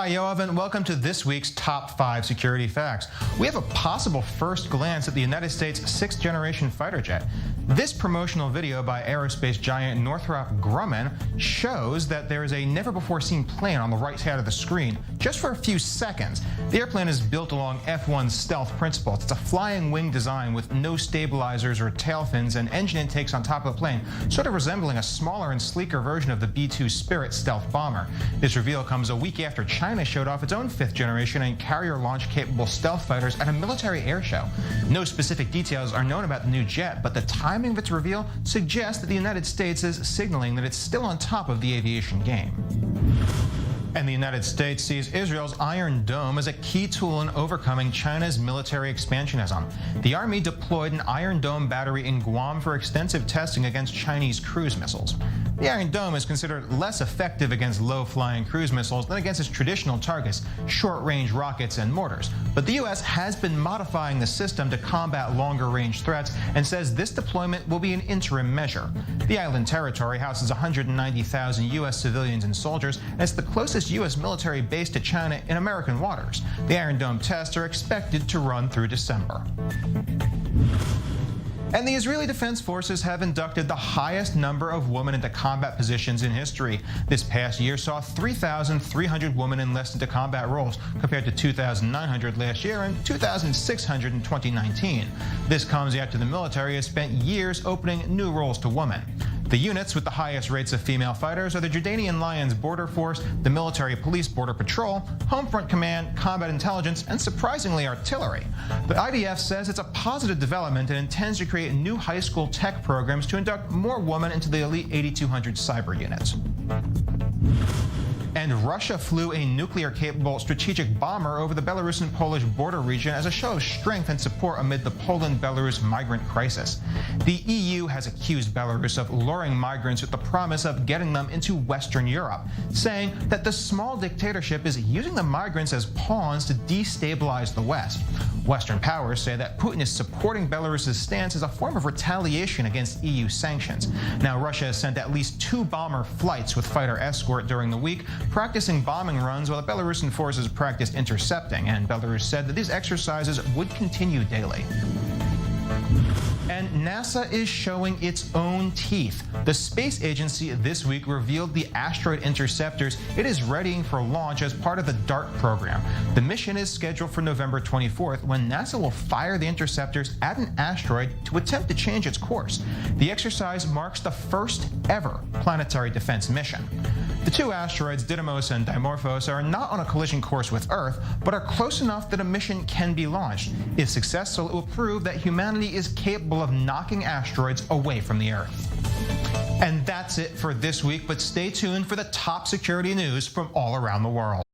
Hi, Yoav, and welcome to this week's Top 5 Security Facts. We have a possible first glance at the United States' 6th-generation fighter jet. This promotional video by aerospace giant Northrop Grumman shows that there is a never-before-seen plane on the right side of the screen, just for a few seconds. The airplane is built along F-1 stealth principles. It's a flying wing design with no stabilizers or tail fins and engine intakes on top of the plane, sort of resembling a smaller and sleeker version of the B-2 Spirit stealth bomber. This reveal comes a week after China showed off its own 5th-generation and carrier-launch-capable stealth fighters at a military air show. No specific details are known about the new jet, but the timing of its reveal suggests that the United States is signaling that it's still on top of the aviation game. And the United States sees Israel's Iron Dome as a key tool in overcoming China's military expansionism. The Army deployed an Iron Dome battery in Guam for extensive testing against Chinese cruise missiles. The Iron Dome is considered less effective against low-flying cruise missiles than against its traditional targets, short-range rockets and mortars. But the U.S. has been modifying the system to combat longer-range threats and says this deployment will be an interim measure. The island territory houses 190,000 U.S. civilians and soldiers, and it's the closest U.S. military base to China in American waters. The Iron Dome tests are expected to run through December. And the Israeli Defense Forces have inducted the highest number of women into combat positions in history. This past year saw 3,300 women enlisted to combat roles, compared to 2,900 last year and 2,600 in 2019. This comes after the military has spent years opening new roles to women. The units with the highest rates of female fighters are the Jordanian Lions Border Force, the Military Police Border Patrol, Home Front Command, Combat Intelligence, and surprisingly artillery. The IDF says it's a positive development and intends to create new high school tech programs to induct more women into the elite 8,200 cyber units. And Russia flew a nuclear-capable strategic bomber over the Belarusian-Polish border region as a show of strength and support amid the Poland-Belarus migrant crisis. The EU has accused Belarus of luring migrants with the promise of getting them into Western Europe, saying that the small dictatorship is using the migrants as pawns to destabilize the West. Western powers say that Putin is supporting Belarus's stance as a form of retaliation against EU sanctions. Now, Russia has sent at least 2 bomber flights with fighter escort during the week, practicing bombing runs while the Belarusian forces practiced intercepting, and Belarus said that these exercises would continue daily. And NASA is showing its own teeth. The space agency this week revealed the asteroid interceptors it is readying for launch as part of the DART program. The mission is scheduled for November 24th, when NASA will fire the interceptors at an asteroid to attempt to change its course. The exercise marks the first ever planetary defense mission. The 2 asteroids, Didymos and Dimorphos, are not on a collision course with Earth, but are close enough that a mission can be launched. If successful, it will prove that humanity is capable of knocking asteroids away from the Earth. And that's it for this week, but stay tuned for the top security news from all around the world.